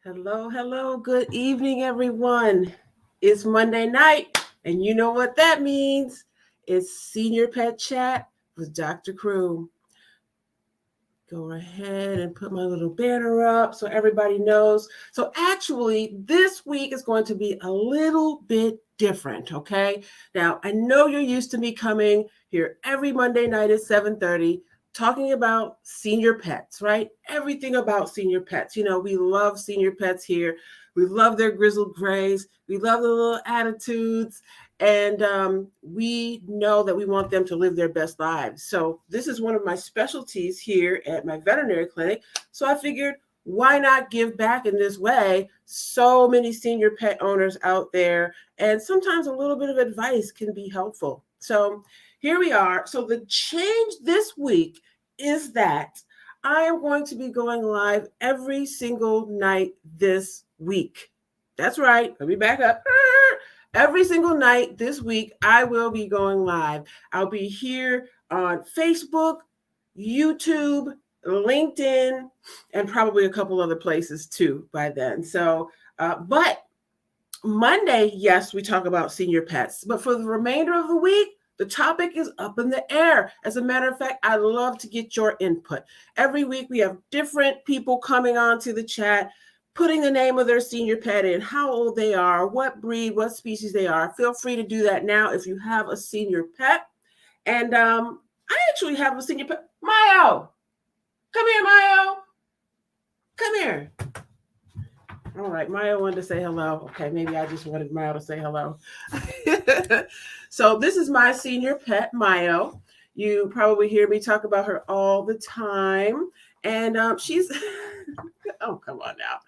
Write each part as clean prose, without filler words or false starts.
Hello, hello. Good evening, everyone. It's Monday night, and you know what that means. It's Senior Pet Chat with Dr. Croom. Go ahead and put my little banner up so everybody knows. So, actually, this week is going to be a little bit different, okay? Now, I know you're used to me coming here every Monday night at 7:30 talking about senior pets, right? Everything about senior pets. You know, we love senior pets here. We love their grizzled grays. We love the little attitudes. And we know that we want them to live their best lives. So, this is one of my specialties here at my veterinary clinic. So, I figured, why not give back in this way? So many senior pet owners out there, and sometimes a little bit of advice can be helpful. So, here we are. So, the change this week is that I am going to be going live every single night this week. That's right. Let me back up. Every single night this week, I will be going live. I'll be here on Facebook, YouTube, LinkedIn, and probably a couple other places too by then. But Monday, yes, we talk about senior pets. But for the remainder of the week, the topic is up in the air. As a matter of fact, I love to get your input. Every week, we have different people coming on to the chat, putting the name of their senior pet in, how old they are, what breed, what species they are. Feel free to do that now if you have a senior pet. And I actually have a senior pet. Mayo! Come here, Mayo! Come here. All right, Mayo wanted to say hello. Okay, maybe I just wanted Mayo to say hello. So this is my senior pet, Mayo. You probably hear me talk about her all the time. And she's, oh, come on now.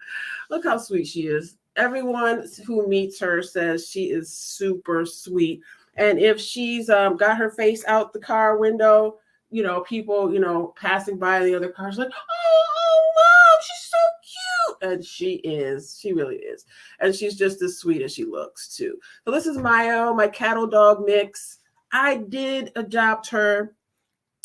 Look how sweet she is. Everyone who meets her says she is super sweet. And if she's got her face out the car window, people, passing by the other cars like, oh, mom, she's so cute. And she really is. And she's just as sweet as she looks too. So this is Mayo, my cattle dog mix. I did adopt her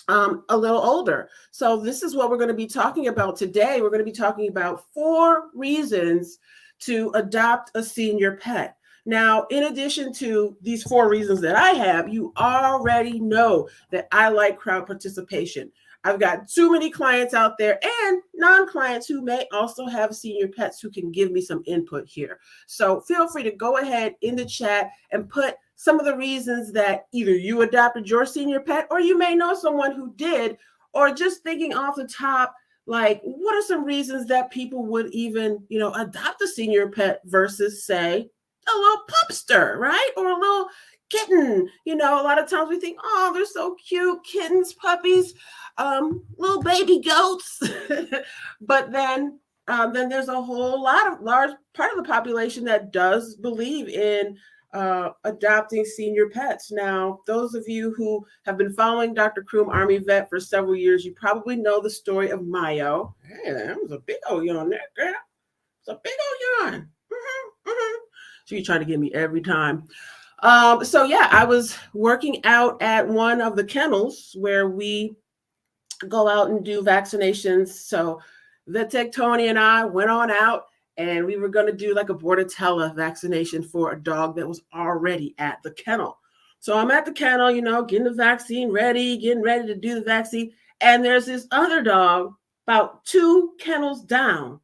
a little older. So this is what we're going to be talking about today. We're going to be talking about 4 reasons to adopt a senior pet. Now, in addition to these 4 reasons that I have, you already know that I like crowd participation. I've got too many clients out there and non-clients who may also have senior pets who can give me some input here. So feel free to go ahead in the chat and put some of the reasons that either you adopted your senior pet or you may know someone who did, or just thinking off the top, like, what are some reasons that people would even, adopt a senior pet versus, say, a little pupster, right? Or a little kitten. A lot of times we think, oh, they're so cute, kittens, puppies, little baby goats. But then there's a whole large part of the population that does believe in adopting senior pets. Now, those of you who have been following Dr. Croom Army Vet for several years, you probably know the story of Mayo. Hey, that was a big old yawn there, girl. It's a big old yawn. So you're trying to get me every time. So yeah, I was working out at one of the kennels where we go out and do vaccinations. So the Tech Tony and I went on out, and we were going to do like a Bordetella vaccination for a dog that was already at the kennel. So I'm at the kennel, getting the vaccine ready, getting ready to do the vaccine. And there's this other dog about 2 kennels down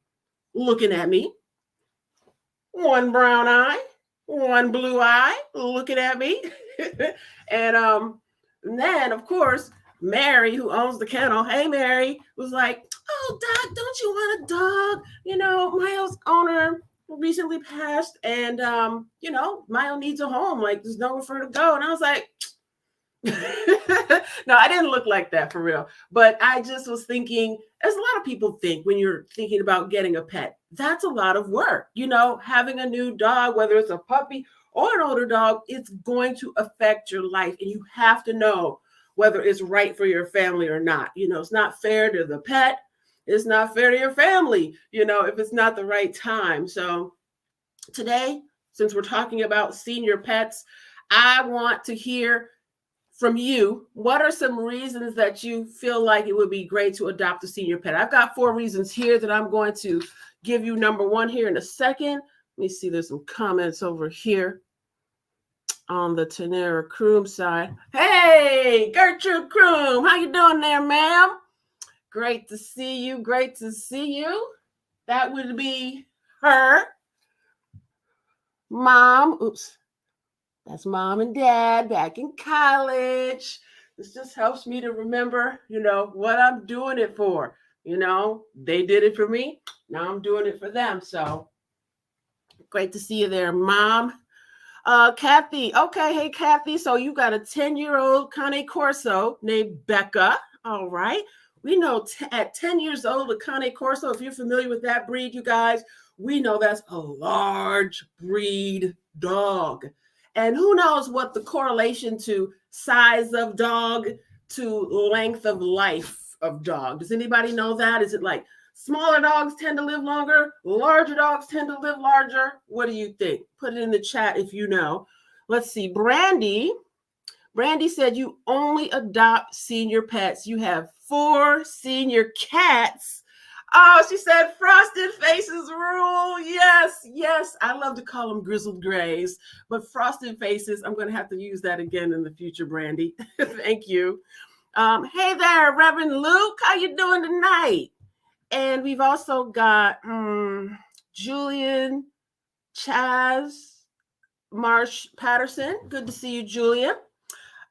looking at me. One brown eye, one blue eye looking at me. And then, of course, Mary, who owns the kennel, hey, Mary, was like, oh, Doc, don't you want a dog? Mayo's owner recently passed, and, Mayo needs a home. Like, there's nowhere for her to go. And I was like, no, I didn't look like that for real. But I just was thinking, as a lot of people think when you're thinking about getting a pet, that's a lot of work. Having a new dog, whether it's a puppy or an older dog, it's going to affect your life. And you have to know whether it's right for your family or not. It's not fair to the pet. It's not fair to your family, if it's not the right time. So today, since we're talking about senior pets, I want to hear from you. What are some reasons that you feel like it would be great to adopt a senior pet? I've got 4 reasons here that I'm going to, give you number one here in a second. Let me see, there's some comments over here on the Turnera Croom side. Hey, Gertrude Croom, how you doing there, ma'am? Great to see you. Great to see you. That would be her mom. Oops. That's mom and dad back in college. This just helps me to remember, what I'm doing it for. They did it for me. Now I'm doing it for them. So great to see you there, mom. Kathy. Okay. Hey, Kathy. So you got a 10-year-old Cane Corso named Becca. All right. We know at 10 years old, a Cane Corso, if you're familiar with that breed, you guys, we know that's a large breed dog. And who knows what the correlation to size of dog to length of life of dog. Does anybody know that? Is it like smaller dogs tend to live longer, larger dogs tend to live larger? What do you think? Put it in the chat if you know. Let's see. Brandy said you only adopt senior pets. You have 4 senior cats. Oh, she said frosted faces rule. Yes. I love to call them grizzled grays, but frosted faces, I'm going to have to use that again in the future, Brandy. Thank you. Hey there, Reverend Luke. How you doing tonight? And we've also got Julian Chaz Marsh Patterson. Good to see you, Julian.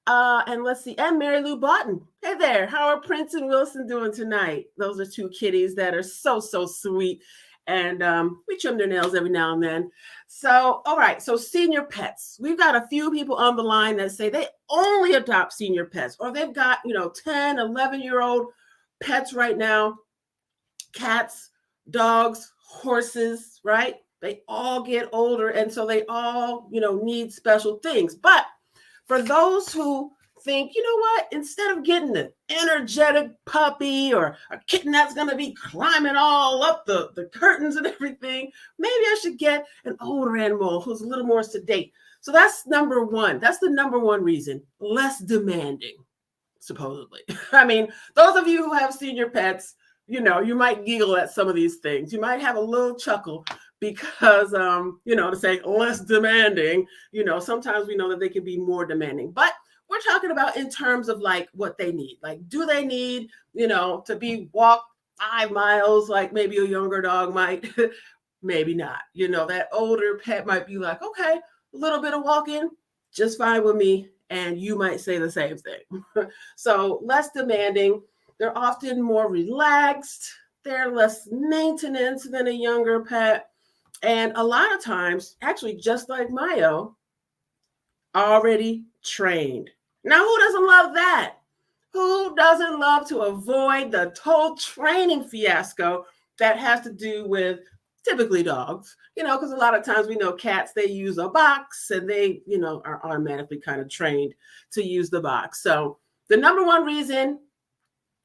And let's see, and Mary Lou Boughton. Hey there, how are Prince and Wilson doing tonight? Those are 2 kitties that are so sweet. And we trim their nails every now and then. So, all right, so senior pets. We've got a few people on the line that say they only adopt senior pets, or they've got, 10, 11-year-old pets right now. Cats, dogs, horses, right? They all get older, and so they all, need special things. But for those who think, you know what, instead of getting an energetic puppy or a kitten that's going to be climbing all up the curtains and everything, maybe I should get an older animal who's a little more sedate. So that's number one. That's the number one reason. Less demanding, supposedly. I mean, those of you who have senior pets, you might giggle at some of these things. You might have a little chuckle because, to say less demanding, sometimes we know that they can be more demanding. But we're talking about in terms of like what they need. Like, do they need, to be walked 5 miles like maybe a younger dog might? Maybe not. That older pet might be like, okay, a little bit of walking, just fine with me. And you might say the same thing. So less demanding. They're often more relaxed. They're less maintenance than a younger pet. And a lot of times, actually, just like Mayo, already trained. Now, who doesn't love that? Who doesn't love to avoid the total training fiasco that has to do with typically dogs? Because a lot of times we know cats, they use a box and they, are automatically kind of trained to use the box. So the number one reason,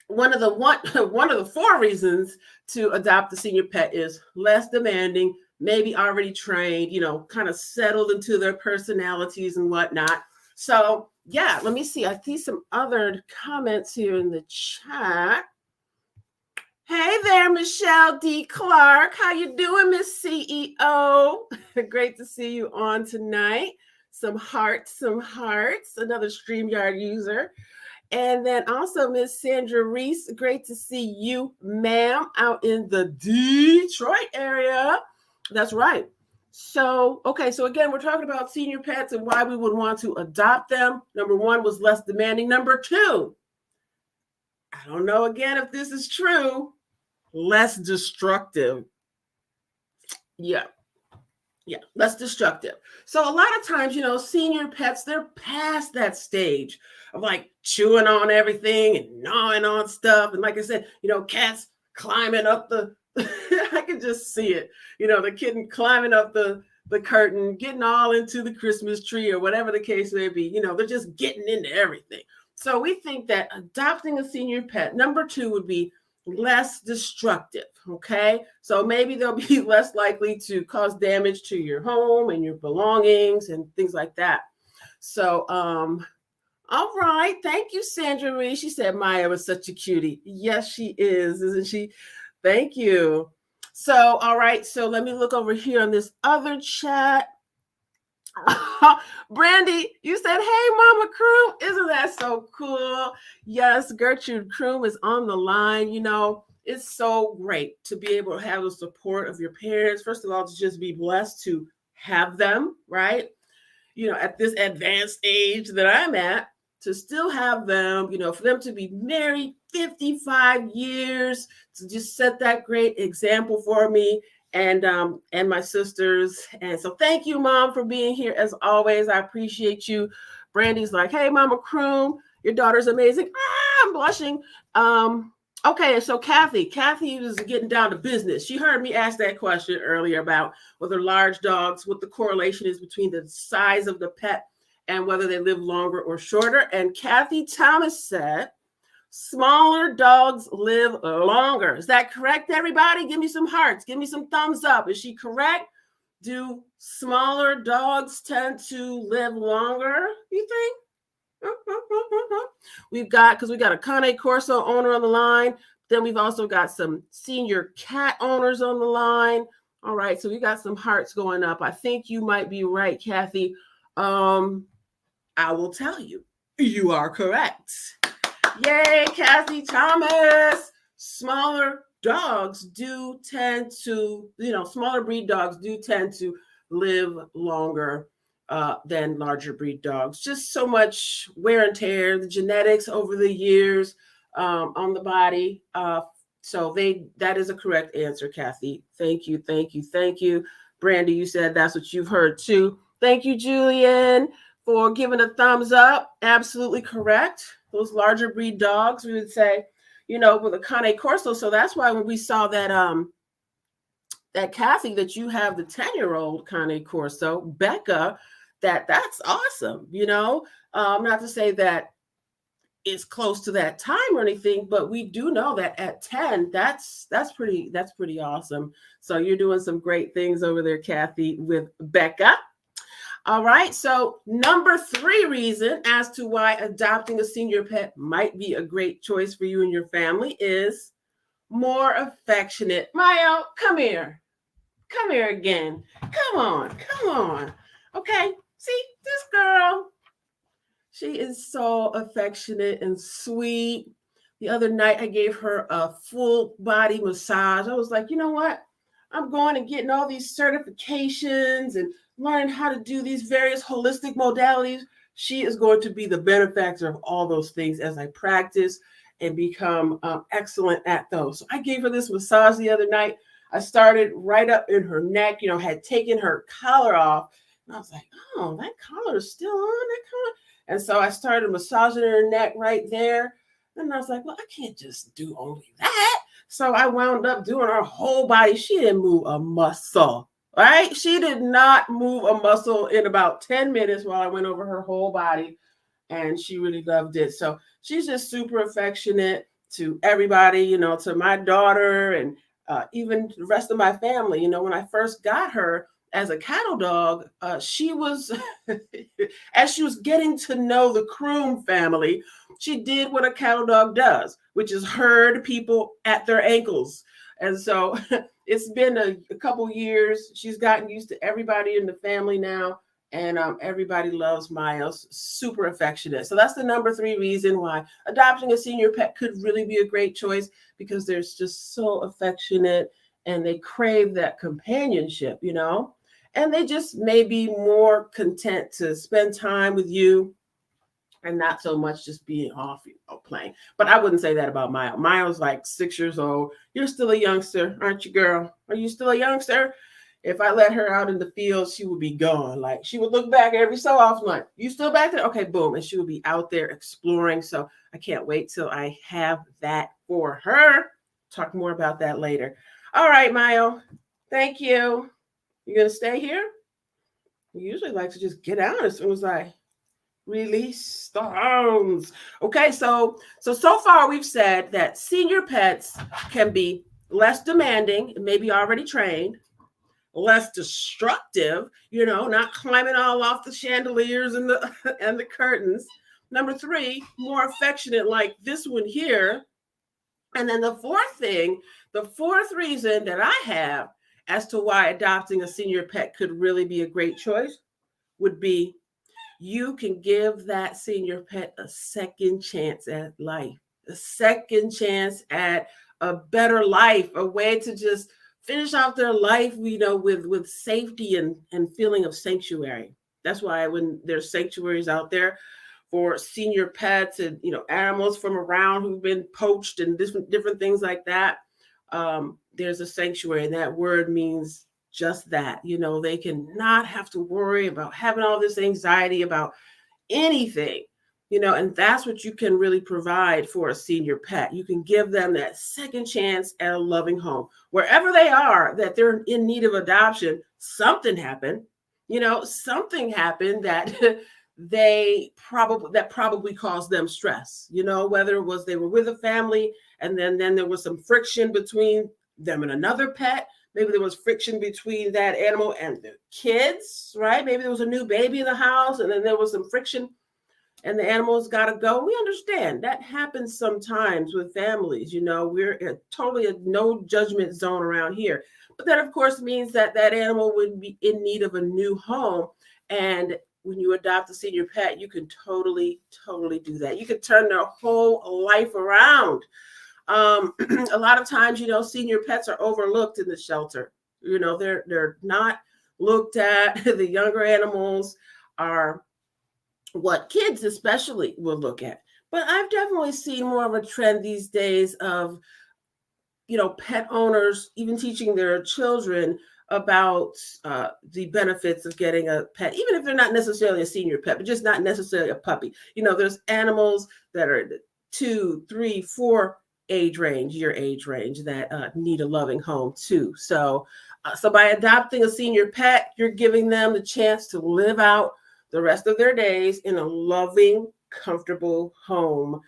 one of the 4 reasons to adopt a senior pet is less demanding, maybe already trained, kind of settled into their personalities and whatnot. So yeah, let me see. I see some other comments here in the chat. Hey there, Michelle D. Clark. How you doing, Miss CEO? Great to see you on tonight. Some hearts. Another StreamYard user. And then also Miss Sandra Reese. Great to see you, ma'am, out in the Detroit area. That's right. So, okay. So again, we're talking about senior pets and why we would want to adopt them. Number 1 was less demanding. Number 2, I don't know again if this is true, less destructive. Yeah, less destructive. So a lot of times, senior pets, they're past that stage of like chewing on everything and gnawing on stuff. And like I said, cats climbing up the, I can just see it, the kitten climbing up the curtain, getting all into the Christmas tree or whatever the case may be. They're just getting into everything. So we think that adopting a senior pet, number 2 would be less destructive. Okay. So maybe they'll be less likely to cause damage to your home and your belongings and things like that. So, all right. Thank you, Sandra Reese. She said Maya was such a cutie. Yes, she is, isn't she? Thank you. So, all right. So let me look over here on this other chat. Brandy, you said, "Hey, Mama Croom." Isn't that so cool? Yes, Gertrude Croom is on the line. It's so great to be able to have the support of your parents. First of all, to just be blessed to have them, right? At this advanced age that I'm at, to still have them, for them to be married 55 years, to just set that great example for me and my sisters. And so thank you, Mom, for being here as always. I appreciate you. Brandy's like, "Hey, Mama Croom, your daughter's amazing." I'm blushing. Okay, so Kathy was getting down to business. She heard me ask that question earlier about whether large dogs, what the correlation is between the size of the pet and whether they live longer or shorter. And Kathy Thomas said, smaller dogs live longer. Is that correct, everybody? Give me some hearts. Give me some thumbs up. Is she correct? Do smaller dogs tend to live longer, you think? We got a Cane Corso owner on the line. Then we've also got some senior cat owners on the line. All right, so we got some hearts going up. I think you might be right, Kathy. I will tell you, you are correct. Yay, Kathy Thomas. Smaller dogs do tend to, smaller breed dogs do tend to live longer than larger breed dogs. Just so much wear and tear, the genetics over the years on the body. So that is a correct answer, Kathy. Thank you, thank you, thank you. Brandy, you said that's what you've heard too. Thank you, Julian, for giving a thumbs up. Absolutely correct. Those larger breed dogs, we would say, with a Cane Corso. So that's why when we saw that Kathy, that you have the 10-year-old Cane Corso, Becca, that's awesome. Not to say that it's close to that time or anything, but we do know that at 10, that's pretty awesome. So you're doing some great things over there, Kathy, with Becca. All right. So number 3 reason as to why adopting a senior pet might be a great choice for you and your family is more affectionate. Mayo, come here. Come here again. Come on. Okay. See, this girl, she is so affectionate and sweet. The other night, I gave her a full body massage. I was like, you know what? I'm going and getting all these certifications and learning how to do these various holistic modalities. She is going to be the benefactor of all those things as I practice and become excellent at those. So I gave her this massage the other night. I started right up in her neck, had taken her collar off. And I was like, oh, that collar is still on, that collar. And so I started massaging her neck right there. And I was like, well, I can't just do only that. So I wound up doing her whole body. She didn't move a muscle, right? She did not move a muscle in about 10 minutes while I went over her whole body. And she really loved it. So she's just super affectionate to everybody, to my daughter and even the rest of my family. When I first got her as a cattle dog, she was, as she was getting to know the Croom family, she did what a cattle dog does, which is herd people at their ankles. And so it's been a couple years. She's gotten used to everybody in the family now. And everybody loves Miles, super affectionate. So that's the number 3 reason why adopting a senior pet could really be a great choice, because they're just so affectionate and they crave that companionship, and they just may be more content to spend time with you and not so much just being off playing. But I wouldn't say that about Miles. Miles like 6 years old. You're still a youngster, aren't you, girl? Are you still a youngster? If I let her out in the field, she would be gone. Like, she would look back every so often, like, you still back there? Okay, boom. And she would be out there exploring. So I can't wait till I have that for her. Talk more about that later. All right, Mayo. Thank you. You going to stay here? You usually like to just get out as soon as I release the hounds. Okay, so far we've said that senior pets can be less demanding, maybe already trained, less destructive, not climbing all off the chandeliers and the curtains. Number 3, more affectionate, like this one here. And then the 4th thing The fourth reason that I have as to why adopting a senior pet could really be a great choice would be you can give that senior pet a second chance at life, a second chance at a better life, a way to just finish off their life, with safety and feeling of sanctuary. That's why when there's sanctuaries out there for senior pets and animals from around who've been poached and different things like that, there's a sanctuary, and that word means just that. They can not have to worry about having all this anxiety about anything, and that's what you can really provide for a senior pet. You can give them that second chance at a loving home. Wherever they are, that they're in need of adoption, something happened, something happened that that probably caused them stress, whether it was they were with a family and then there was some friction between them and another pet. Maybe there was friction between that animal and the kids, right? Maybe there was a new baby in the house and then there was some friction and the animals got to go. We understand that happens sometimes with families. We're totally a no judgment zone around here. But that, of course, means that that animal would be in need of a new home. And when you adopt a senior pet, you can totally do that. You can turn their whole life around. A lot of times, senior pets are overlooked in the shelter. They're not looked at. The younger animals are what kids especially will look at. But I've definitely seen more of a trend these days of, pet owners even teaching their children about the benefits of getting a pet, even if they're not necessarily a senior pet, but just not necessarily a puppy. There's animals that are 2, 3, 4 year age range that need a loving home too. So by adopting a senior pet, you're giving them the chance to live out the rest of their days in a loving, comfortable home.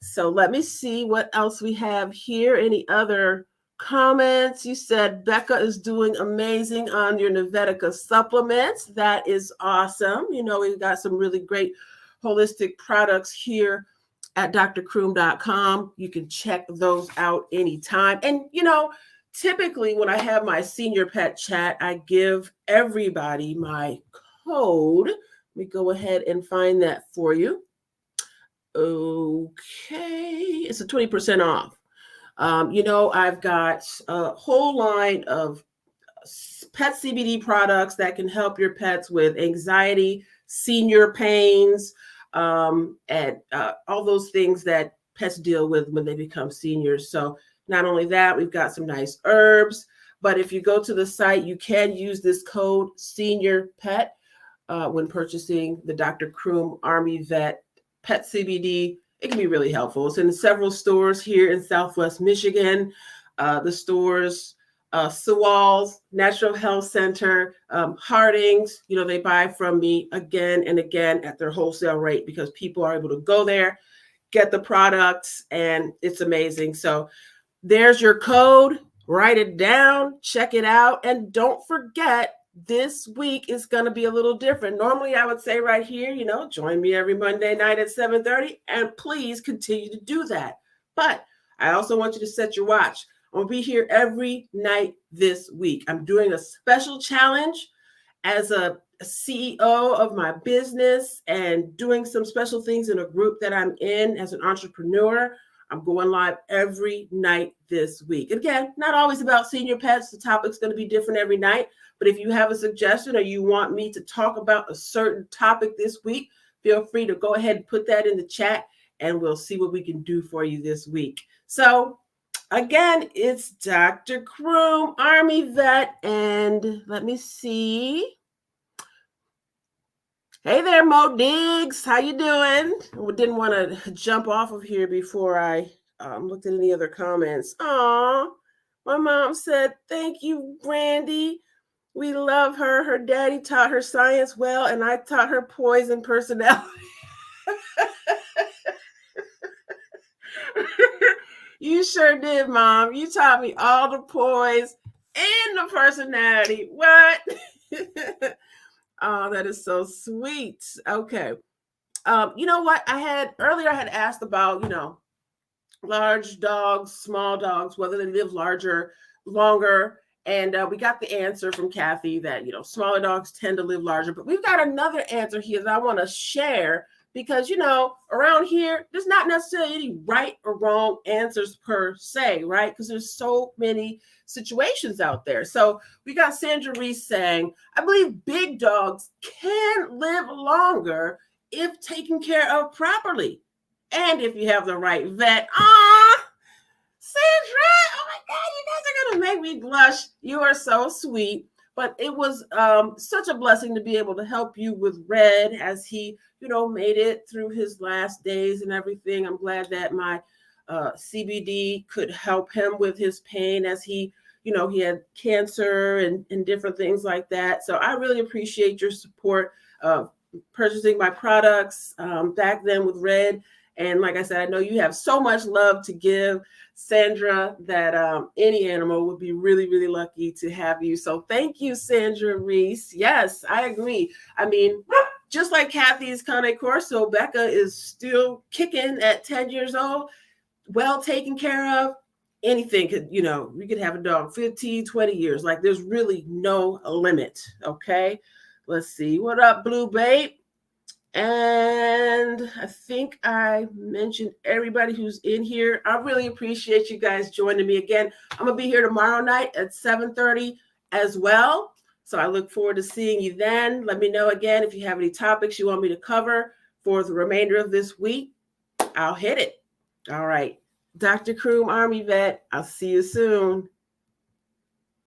So let me see what else we have here. Any other comments? You said Becca is doing amazing on your Novetica supplements. That is awesome. We've got some really great holistic products here at drcroom.com. You can check those out anytime. And, typically when I have my senior pet chat, I give everybody my code. Let me go ahead and find that for you. Okay, it's a 20% off. I've got a whole line of pet CBD products that can help your pets with anxiety, senior pains, and all those things that pets deal with when they become seniors. So not only that, we've got some nice herbs, but if you go to the site, you can use this code Senior Pet when purchasing the Dr. Croom Army Vet Pet CBD. It can be really helpful. It's in several stores here in Southwest Michigan. The stores, Sewall's, Natural Health Center, Harding's, they buy from me again and again at their wholesale rate because people are able to go there, get the products, and it's amazing. So there's your code. Write it down, check it out, and don't forget, this week is going to be a little different. Normally, I would say right here, join me every Monday night at 7:30, and please continue to do that. But I also want you to set your watch. I'm going to be here every night this week. I'm doing a special challenge as a CEO of my business and doing some special things in a group that I'm in as an entrepreneur. I'm going live every night this week. Again, not always about senior pets. The topic's going to be different every night. But if you have a suggestion or you want me to talk about a certain topic this week, feel free to go ahead and put that in the chat and we'll see what we can do for you this week. So again, it's Dr. Croom, Army Vet, and let me see. Hey there, Mo Diggs. How you doing? I didn't want to jump off of here before I looked at any other comments. Aw, my mom said, thank you, Brandy. We love her. Her daddy taught her science well, and I taught her poise and personality. You sure did, Mom. You taught me all the poise and the personality. What? Oh, that is so sweet. Okay. You know what? I had asked about, large dogs, small dogs, whether they live larger, longer. And we got the answer from Kathy that, smaller dogs tend to live larger. But we've got another answer here that I want to share because, around here, there's not necessarily any right or wrong answers per se, right? Because there's so many situations out there. So we got Sandra Reese saying, I believe big dogs can live longer if taken care of properly. And if you have the right vet. Sandra, oh my God, you guys are going to make me blush. You are so sweet. But it was such a blessing to be able to help you with Red as he, made it through his last days and everything. I'm glad that my CBD could help him with his pain as he had cancer and different things like that. So I really appreciate your support of purchasing my products back then with Red. And like I said, I know you have so much love to give, Sandra, that any animal would be really, really lucky to have you. So thank you, Sandra Reese. Yes, I agree. I mean, just like Kathy's Cane Corso, Becca is still kicking at 10 years old, well taken care of. Anything could, we could have a dog 15, 20 years. Like there's really no limit. Okay. Let's see. What up, Blue Babe? And I think I mentioned everybody who's in here. I really appreciate you guys joining me again. I'm going to be here tomorrow night at 7:30 as well. So I look forward to seeing you then. Let me know again if you have any topics you want me to cover for the remainder of this week. I'll hit it. All right. Dr. Croom, Army Vet, I'll see you soon.